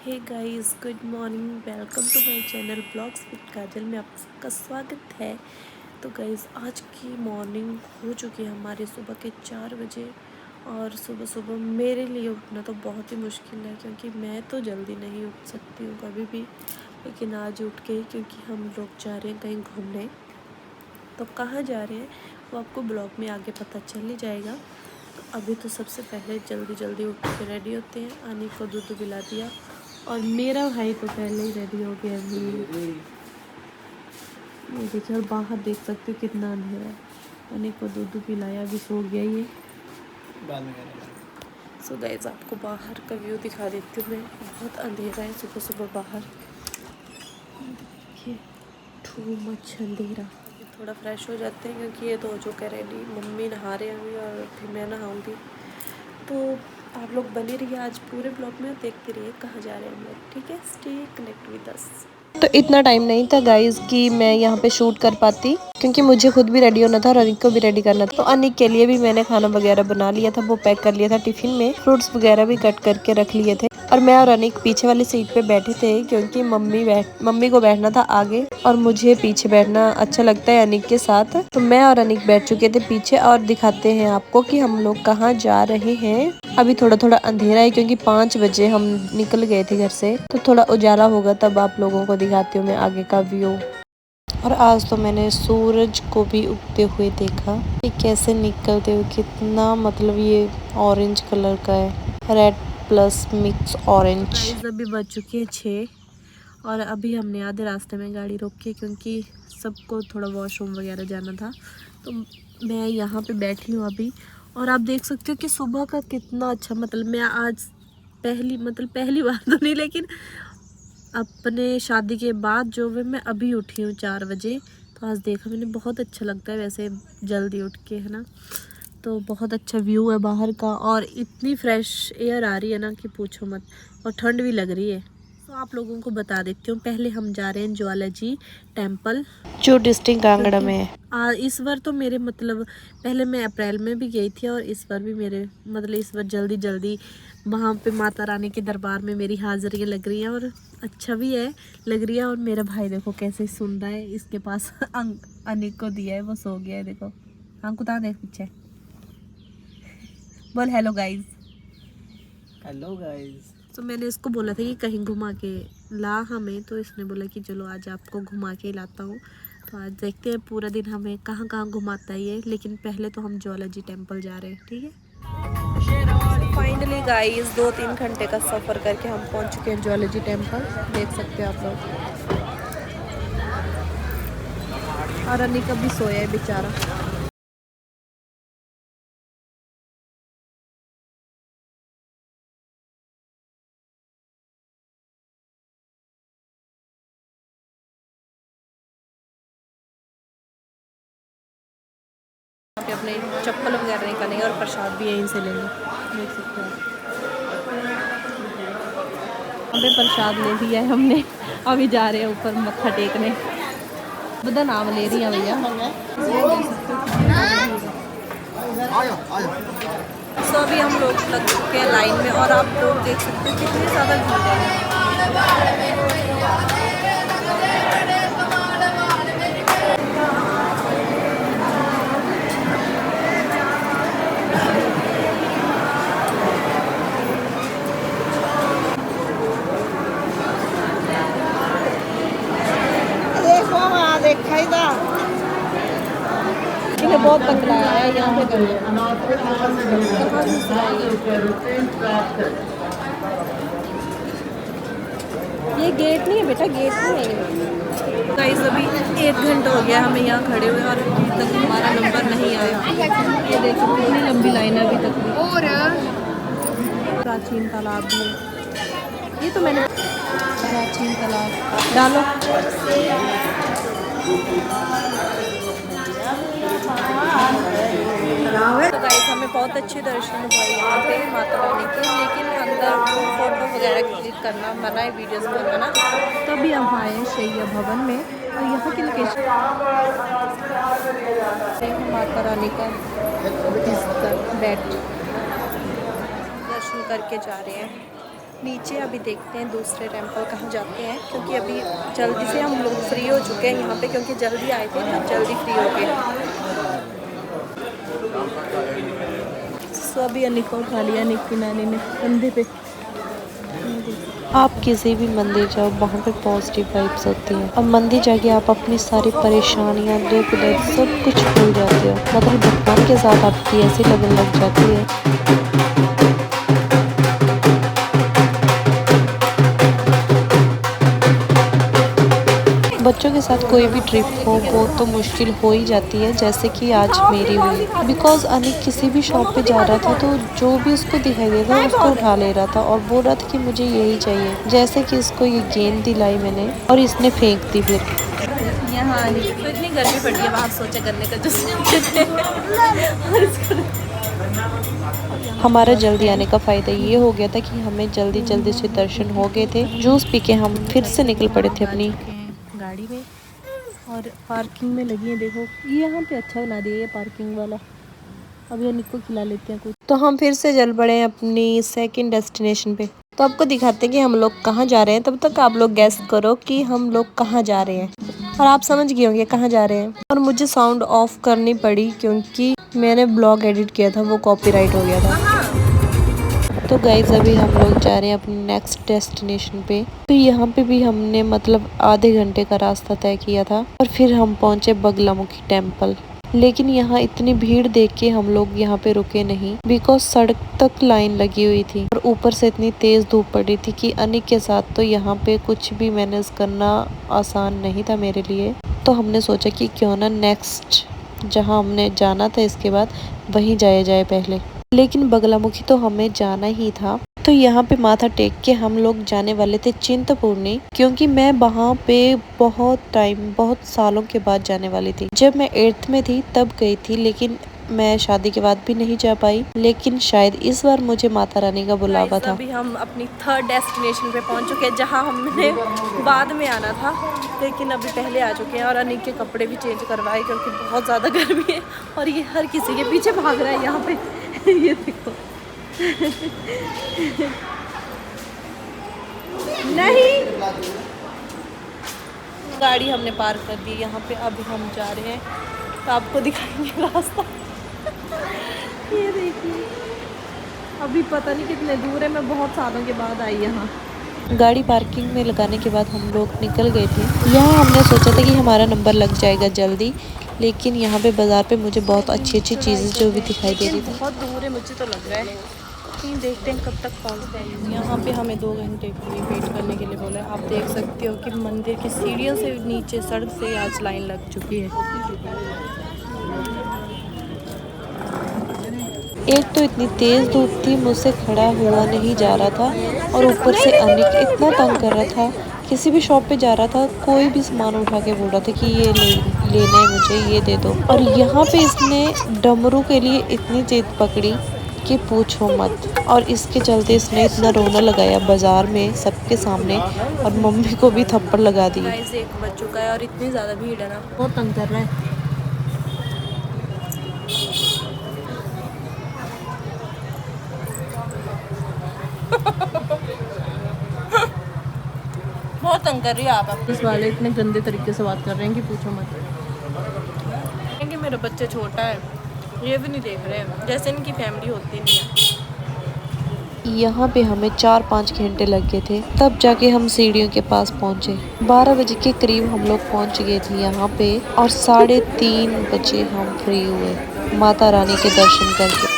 Hey guys, good morning. Welcome to my channel blogs with Kajal में आप सबका स्वागत है। तो गाइस, आज की मॉर्निंग हो चुकी है हमारे सुबह के 4 बजे। और सुबह सुबह मेरे लिए उठना तो बहुत ही मुश्किल है, क्योंकि मैं तो जल्दी नहीं उठ सकती हूँ कभी भी। लेकिन आज उठ गई, क्योंकि हम लोग जा रहे हैं कहीं घूमने। तो कहाँ जा रहे हैं वो आपको ब्लॉग में आगे पता चल ही जाएगा। तो अभी तो सबसे पहले जल्दी जल्दी उठ के रेडी होते हैं। आनी को दूध पिला दिया, और मेरा भाई तो पहले ही रेडी हो गया अभी। ये देखिए, और बाहर देख सकते हो कितना अंधेरा है। आनी को दूध पिलाया, अभी सो गया ये। सो गाइस, आपको बाहर का व्यू दिखा देती हूँ मैं। बहुत अंधेरा है सुबह सुबह बाहर, देखिए, टू मच अंधेरा। थोड़ा फ्रेश हो जाते हैं, क्योंकि ये तो हो चुका है रेडी। मम्मी नहा रहे हैं अभी, और फिर मैं नहाऊंगी। तो आप लोग बने रहिए आज पूरे ब्लॉग में, देखते रहिए कहाँ जा रहे हैं हम लोग। ठीक है, स्टे कनेक्ट विद अस। तो इतना टाइम नहीं था गाइस कि मैं यहाँ पे शूट कर पाती, क्योंकि मुझे खुद भी रेडी होना था और अनिक को भी रेडी करना था। तो अनिक के लिए भी मैंने खाना वगैरह बना लिया था, वो पैक कर लिया था टिफिन में। फ्रूट्स वगैरह भी कट करके रख लिए थे। और मैं और अनिक पीछे वाली सीट पे बैठे थे, क्योंकि मम्मी को बैठना था आगे, और मुझे पीछे बैठना अच्छा लगता है अनिक के साथ। तो मैं और अनिक बैठ चुके थे पीछे, और दिखाते हैं आपको कि हम लोग कहाँ जा रहे हैं। अभी थोड़ा थोड़ा अंधेरा है, क्योंकि 5 बजे हम निकल गए थे घर से। तो थोड़ा उजाला होगा तब आप लोगों को दिखाती हूँ मैं आगे का व्यू। और आज तो मैंने सूरज को भी उगते हुए देखा, ये कैसे निकलते हुए। कितना मतलब ये ऑरेंज कलर का है, रेड प्लस मिक्स ऑरेंज। अभी बज चुके हैं 6, और अभी हमने आधे रास्ते में गाड़ी रोकी, क्योंकि सबको थोड़ा वॉशरूम वगैरह जाना था। तो मैं यहाँ पे बैठी हूँ अभी, और आप देख सकते हो कि सुबह का कितना अच्छा, मतलब मैं आज पहली बार तो नहीं, लेकिन अपने शादी के बाद जो है मैं अभी उठी हूँ 4 बजे। तो आज देखा मैंने, बहुत अच्छा लगता है वैसे जल्दी उठ के, है ना। तो बहुत अच्छा व्यू है बाहर का, और इतनी फ्रेश एयर आ रही है ना कि पूछो मत, और ठंड भी लग रही है। तो आप लोगों को बता देती हूँ, पहले हम जा रहे हैं ज्वाला जी टेम्पल, जो डिस्ट्रिक्ट कांगड़ा में है। इस बार तो मेरे मतलब पहले मैं अप्रैल में भी गई थी, और इस बार भी मेरे मतलब इस बार जल्दी जल्दी वहाँ पे माता रानी के दरबार में मेरी हाजिरियाँ लग रही हैं, और अच्छा भी है, लग रही है। और मेरा भाई देखो कैसे सुन रहा है, इसके पास अनिक को दिया है, वो सो गया है। देखो अंकुता, देख पीछे, बोल हेलो गाइज। Hello guys. तो मैंने इसको बोला था कि कहीं घुमा के ला हमें, तो इसने बोला कि चलो आज आपको घुमा के लाता हूँ। तो आज देखते हैं पूरा दिन हमें कहाँ कहाँ घुमाता है ये। लेकिन पहले तो हम ज्वाला जी टेम्पल जा रहे हैं, ठीक है। फाइनली गाइस, 2-3 घंटे का सफ़र करके हम पहुँच चुके हैं ज्वाला जी टेम्पल। देख सकते हो आप लोग। और अनिक अभी सोया है बेचारा। अपने चप्पल वगैरह निकालेंगे, और प्रसाद भी यहीं से लेंगे, देख सकते हैं। हमें प्रसाद ले लिया है हमने, अभी जा रहे हैं ऊपर मत्था टेकने। बदा नाम ले रही है भैया। तो अभी हम लोग लग चुके हैं लाइन में, और आप लोग देख सकते हैं कितनी ज़्यादा भीड़ है। इन्हें बहुत तंग लाया है यहाँ पे कर। ये गेट नहीं है बेटा, गेट नहीं है। गाइस, अभी 1 घंटा हो गया हमें यहाँ खड़े हुए, और अभी तक हमारा नंबर नहीं आया। ये देखो कितनी लंबी लाइन है अभी तक भी। और प्राचीन तालाब भी है ये, तो मैंने प्राचीन तालाब डालो। तो गाइस, हमें बहुत अच्छे दर्शन हुए यहाँ पे माता रानी के, लेकिन अंदर फोटो वगैरह क्लिक करना मना है, वीडियोस बनाना। तभी हम आए हैं शैया भवन में, और यहाँ की लोकेशन माता रानी का बैठ दर्शन करके जा रहे हैं। नीचे अभी देखते हैं दूसरे टेम्पल कहाँ जाते हैं, क्योंकि अभी जल्दी से हम लोग फ्री हो चुके हैं यहाँ पे, क्योंकि जल्दी आए थे तो जल्दी फ्री हो गए। सो अभी अनिक को उठा लिया अनिक की नानी ने कंधे पे। आप किसी भी मंदिर जाओ वहाँ पे पॉजिटिव वाइब्स होती है और मंदिर जाके आप अपनी सारी परेशानियाँ दुख दर्द सब कुछ भूल जाते हो। मतलब भगवान के साथ आपकी ऐसी लगन लग जाती है। बच्चों के साथ कोई भी ट्रिप हो वो तो मुश्किल हो ही जाती है, जैसे कि आज मेरी हुई। बिकॉज अनिक किसी भी शॉप पे जा रहा था तो जो भी उसको दिखाई देता था उसको उठा ले रहा था और बोल रहा था कि मुझे यही चाहिए। जैसे कि इसको ये गेंद दिलाई मैंने और इसने फेंक दी। फिर यहाँ तो इतनी गर्मी पड़ी है, बाहर सोचा करने का जो हमारा जल्दी आने का फ़ायदा ये हो गया था कि हमें जल्दी जल्दी से दर्शन हो गए थे। जूस पी के हम फिर से निकल पड़े थे अपनी गाड़ी में और पार्किंग में लगी है। देखो ये यहाँ पे अच्छा बना दिया ये पार्किंग वाला। अभी अनिक को खिला लेते हैं कुछ। तो हम फिर से चल पड़े हैं अपनी सेकंड डेस्टिनेशन पे। तो आपको दिखाते हैं कि हम लोग कहाँ जा रहे हैं। तब तक आप लोग गैस करो कि हम लोग कहाँ जा रहे हैं और आप समझ गए होंगे कहाँ जा रहे हैं। और मुझे साउंड ऑफ करनी पड़ी क्योंकि मैंने ब्लॉग एडिट किया था, वो कॉपीराइट हो गया था। तो गाइज अभी हम लोग जा रहे हैं अपने नेक्स्ट डेस्टिनेशन पे। तो यहाँ पे भी हमने मतलब आधे घंटे का रास्ता तय किया था और फिर हम पहुँचे बगलामुखी टेम्पल। लेकिन यहाँ इतनी भीड़ देख के हम लोग यहाँ पे रुके नहीं, बिकॉज सड़क तक लाइन लगी हुई थी और ऊपर से इतनी तेज धूप पड़ी थी कि अनिक के साथ तो यहाँ पे कुछ भी मैनेज करना आसान नहीं था मेरे लिए। तो हमने सोचा कि क्यों ना नेक्स्ट जहाँ हमने जाना था इसके बाद वहीं जाया जाए पहले। लेकिन बगलामुखी तो हमें जाना ही था। तो यहाँ पे माथा टेक के हम लोग जाने वाले थे चिंतपूर्णी, क्योंकि मैं वहाँ पे बहुत सालों के बाद जाने वाली थी। जब मैं 8th में थी तब गई थी, लेकिन मैं शादी के बाद भी नहीं जा पाई। लेकिन शायद इस बार मुझे माता रानी का बुलावा था। अभी हम अपनी थर्ड डेस्टिनेशन पे पहुंच चुके हैं, जहां हमने बाद में आना था, लेकिन अभी पहले आ चुके हैं। और अनिक के कपड़े भी चेंज करवाए क्योंकि बहुत ज़्यादा गर्मी है और ये हर किसी के पीछे भाग रहा है यहाँ पे। ये देखो नहीं, गाड़ी हमने पार्क कर दी यहाँ पे। अभी हम जा रहे हैं तो आपको दिखाएंगे रास्ता। ये देखिए अभी पता नहीं कितने दूर है, मैं बहुत सालों के बाद आई यहाँ। गाड़ी पार्किंग में लगाने के बाद हम लोग निकल गए थे। यहाँ हमने सोचा था कि हमारा नंबर लग जाएगा जल्दी, लेकिन यहाँ पे बाजार पे मुझे बहुत अच्छी चीज़ें जो भी दिखाई दे रही थी। बहुत दूर है मुझे तो लग रहा है, लेकिन देखते हैं कब तक पहुँचते हैं। यहाँ पे हमें 2 घंटे के लिए वेट करने के लिए बोला है। आप देख सकते हो कि मंदिर की सीढ़ियों से नीचे सड़क से आज लाइन लग चुकी है। एक तो इतनी तेज धूप थी, मुझसे खड़ा हुआ नहीं जा रहा था और ऊपर से अनिक इतना तंग कर रहा था। किसी भी शॉप पे जा रहा था, कोई भी सामान उठा के बोल रहा था कि ये लेना है मुझे, ये दे दो। और यहाँ पे इसने डमरू के लिए इतनी जिद पकड़ी कि पूछो मत। और इसके चलते इसने इतना रोना लगाया बाजार में सबके सामने और मम्मी को भी थप्पड़ लगा दी। 1 बज चुका है और इतनी ज़्यादा भीड़ है ना, बहुत तंग कर रहा है। बहुत तंग कर रही है आप। इस वाले इतने गंदे तरीके से बात कर रहे हैं कि पूछो मत। क्योंकि मेरा बच्चा छोटा है, ये भी नहीं देख रहे हैं, जैसे इनकी फैमिली होती नहीं है। यहाँ पे हमें 4-5 घंटे लग गए थे, तब जाके हम सीढ़ियों के पास पहुँचे। 12 बजे के करीब हम लोग पहुँच गए थे यहाँ पे और 3:30 बजे हम फ्री हुए माता रानी के दर्शन करके।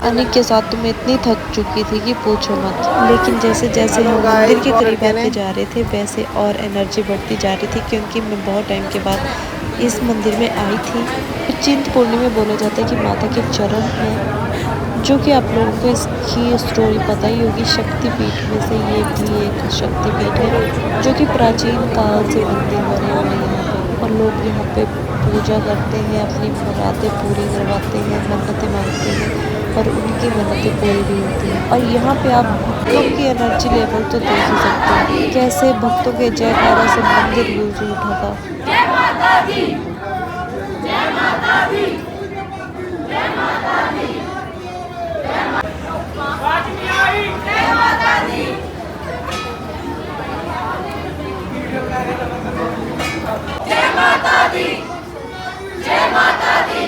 अनिक के साथ तो मैं इतनी थक चुकी थी कि पूछो मत। लेकिन जैसे जैसे हम मंदिर के करीब आते जा रहे थे वैसे और एनर्जी बढ़ती जा रही थी, क्योंकि मैं बहुत टाइम के बाद इस मंदिर में आई थी। चिंतपूर्णी में बोला जाता है कि माता के चरण हैं, जो कि आप लोगों को इसकी स्टोरी पता ही होगी। शक्तिपीठ में से ये भी एक शक्तिपीठ है, जो कि प्राचीन काल से मंदिर बने हुए हैं यहाँ पे। और लोग यहाँ पे पूजा करते हैं, अपनी मुरादें पूरी करवाते हैं, मन्नतें मांगते हैं और उनकी मन्नतें पूरी भी होती हैं। और यहाँ पे आप भक्तों की एनर्जी लेवल तो देख ही सकते हैं, कैसे भक्तों के जयकारा से मंदिर गूंज उठा था। जय माता दी, जय माता दी, जय माता दी, जय माता दी। जय माता दी, जय माता दी,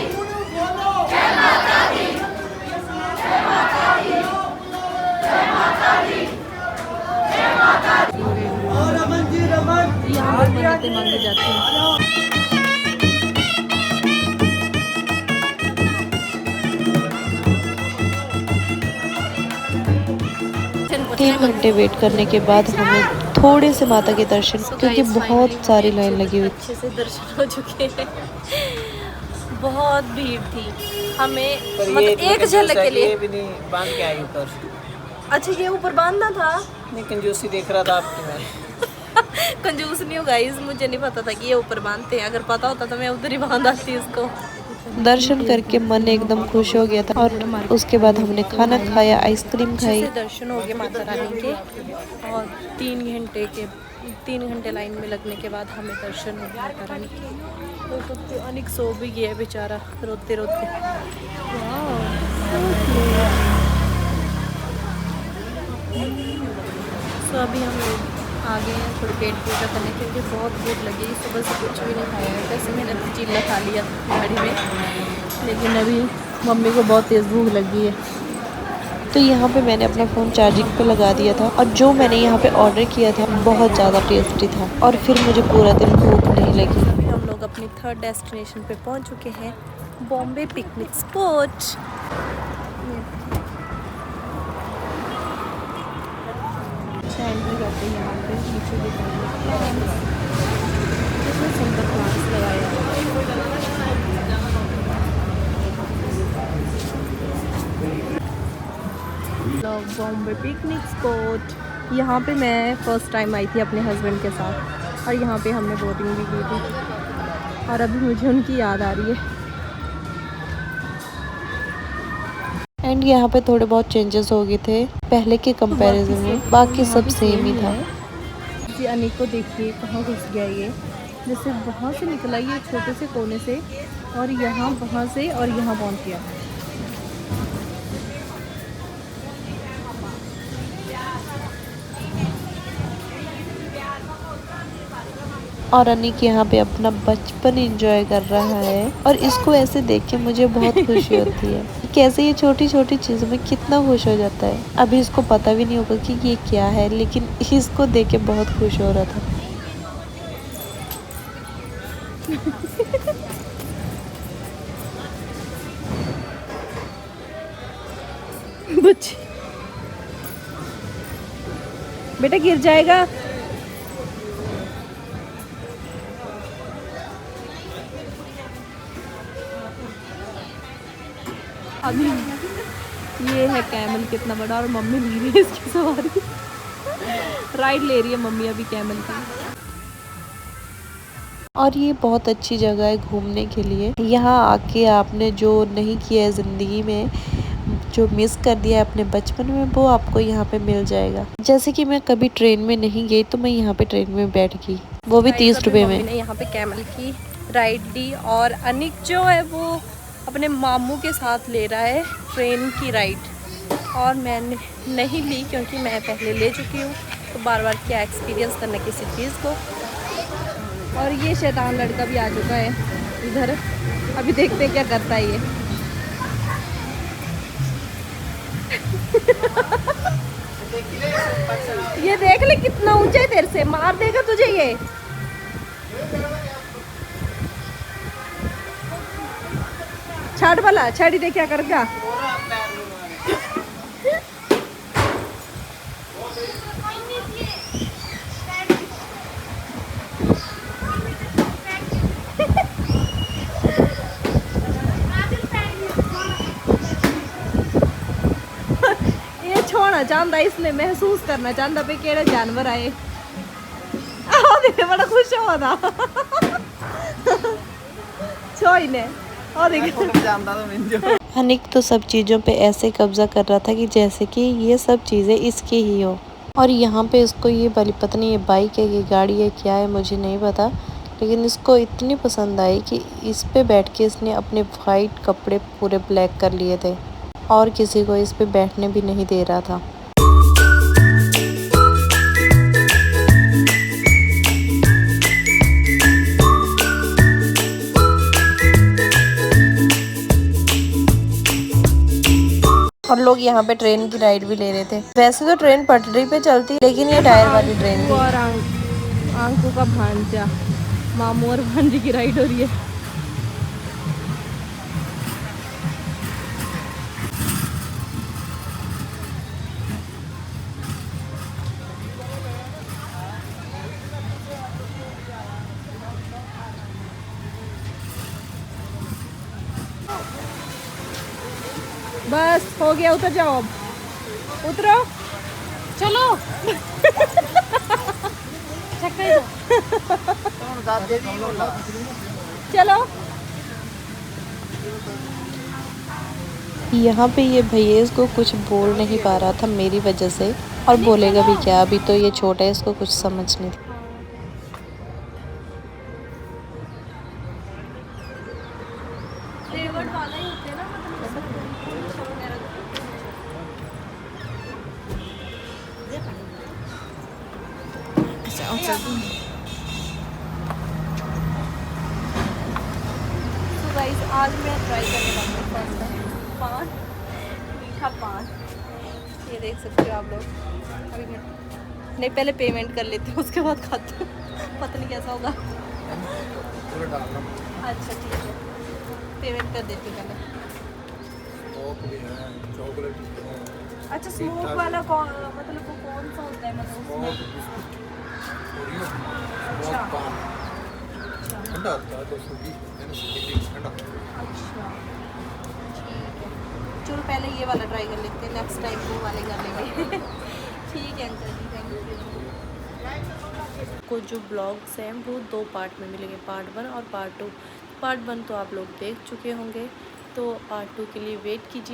जय माता दी, जय माता दी, जय माता दी, जय माता दी। यहाँ पर मन्नतें मांगी जाती हैं। 3 घंटे वेट करने के बाद हमें थोड़े से माता के दर्शन, क्योंकि बहुत सारी लाइन लगी हुई। अच्छे से दर्शन हो चुके हैं। बहुत भीड़ थी, हमें मतलब एक झलक के लिए भी नहीं बांध के आई ऊपर। अच्छा ये ऊपर बांधना था। नहीं, कंजूसी देख रहा था आपकी मैं। कंजूस नहीं हो गाइस, मुझे नहीं पता था कि ये ऊपर बांधते हैं। अगर पता होता तो मैं उधर ही बांध आती इसको। दर्शन करके मन एकदम खुश हो गया था और उसके बाद हमने खाना खाया, आइसक्रीम खाई। अच्छे से दर्शन हो गए माता रानी के और 3 घंटे लाइन में लगने के बाद हमें दर्शन हो गया माता रानी के। तो सबसे अनिक सो भी गया बेचारा रोते रोते। तो अभी हम लोग आ गए हैं थोड़ी पेट पूजा करने, क्योंकि बहुत भूख लगी। सुबह से कुछ भी नहीं खाया है, वैसे मैंने चिल्ला खा लिया गाड़ी में, लेकिन अभी मम्मी को बहुत तेज़ भूख लगी है। तो यहाँ पे मैंने अपना फ़ोन चार्जिंग पे लगा दिया था और जो मैंने यहाँ पे ऑर्डर किया था बहुत ज़्यादा टेस्टी था और फिर मुझे पूरा दिन भूख नहीं लगी। अभी हम लोग अपनी 3rd डेस्टिनेशन पे पहुँच चुके हैं, बॉम्बे पिकनिक स्पॉट। एंट्री करते हैं यहाँ पे, नीचे दिखाएंगे कितने सुंदर प्लांट्स लगाए हैं। बॉम्बे पिकनिक स्पॉट, यहाँ पे मैं फ़र्स्ट टाइम आई थी अपने हस्बैंड के साथ और यहाँ पे हमने बोटिंग भी की थी और अभी मुझे उनकी याद आ रही है। एंड यहाँ पे थोड़े बहुत चेंजेस हो गए थे पहले के कंपैरिजन में, बाकी सब सेम ही था। जी अनिक को देखिए कहाँ घुस गया ये, जैसे वहाँ से निकला ये छोटे से कोने से और यहाँ वहाँ से और यहाँ पहुँच गया। और अनिक यहाँ पे अपना बचपन एंजॉय कर रहा है और इसको ऐसे देख के मुझे बहुत खुशी होती है। कैसे ये छोटी छोटी चीज़ों में कितना खुश हो जाता है। अभी इसको पता भी नहीं होगा कि ये क्या है, लेकिन इसको देख के बहुत खुश हो रहा था। बच्चे बेटा गिर जाएगा। अभी ये है कैमल कितना बड़ा और मम्मी ले रही है इसकी सवारी। राइड ले रही है मम्मी अभी कैमल की। और ये बहुत अच्छी जगह है घूमने के लिए। यहाँ आके आपने जो नहीं किया है ज़िंदगी में, जो मिस कर दिया है अपने बचपन में, वो आपको यहाँ पे मिल जाएगा। जैसे कि मैं कभी ट्रेन में नहीं गई तो मैं यहाँ पे ट्रेन में बैठ गई, वो भी 30 रुपये में। मैंने यहाँ पे कैमल की राइड ली और अनिक जो है वो अपने मामू के साथ ले रहा है ट्रेन की राइड और मैंने नहीं ली क्योंकि मैं पहले ले चुकी हूँ, तो बार बार क्या एक्सपीरियंस करना किसी चीज़ को। और ये शैतान लड़का भी आ चुका है इधर, अभी देखते हैं क्या करता है ये। ये देख ले कितना ऊंचा है, तेरे से मार देगा तुझे ये। छाड़ वाला छाड़ी दे क्या करेगा। ये छोड़ना चाहता, इसने महसूस करना चाहता पे केड़ा जानवर आए। बड़ा खुश हुआ था। छो इन्हें और देखो जानता तो मैं जो अनिक तो सब चीज़ों पे ऐसे कब्जा कर रहा था कि जैसे कि ये सब चीज़ें इसकी ही हो। और यहाँ पे इसको ये वाली पता नहीं ये बाइक है ये गाड़ी है क्या है मुझे नहीं पता, लेकिन इसको इतनी पसंद आई कि इस पे बैठ के इसने अपने वाइट कपड़े पूरे ब्लैक कर लिए थे और किसी को इस पे बैठने भी नहीं दे रहा था। और लोग यहाँ पे ट्रेन की राइड भी ले रहे थे। वैसे तो ट्रेन पटरी पे चलती लेकिन ये टायर वाली ट्रेन थी। और आंखों का भांजा मामू और भांजी की राइड हो रही है। बस हो गया, उतर जाओ अब, उतरो चलो। चलो यहाँ पे ये भैया इसको कुछ बोल नहीं पा रहा था मेरी वजह से, और बोलेगा भी क्या, अभी तो ये छोटा है इसको कुछ समझ नहीं। फ्लेवर्ड वाला ही होते हैं ना, तो गाइस आज मैं ट्राई करने वाली हूँ फर्स्ट टाइम पान, मीठा पान। ये देख सकते हो आप लोग। अभी मैं नहीं, पहले पेमेंट कर लेती हूँ उसके बाद खाती हूँ। पता नहीं कैसा होगा। अच्छा ठीक है, पेमेंट कर देती हूँ पहले। अच्छा स्मोक वाला कौन, मतलब वो कौन सा होता है, मतलब उसमें ठंडा आता है 220 ठंडा। अच्छा ठीक है, चलो पहले ये वाला ट्राई कर लेते हैं, नेक्स्ट टाइम वो वाले कर लेंगे। ठीक है अंकल जी, थैंक यू। को जो ब्लॉग्स हैं वो 2 पार्ट में मिलेंगे, पार्ट 1 और पार्ट 2। पार्ट 1 तो आप लोग देख चुके होंगे, तो पार्ट 2 के लिए वेट कीजिए।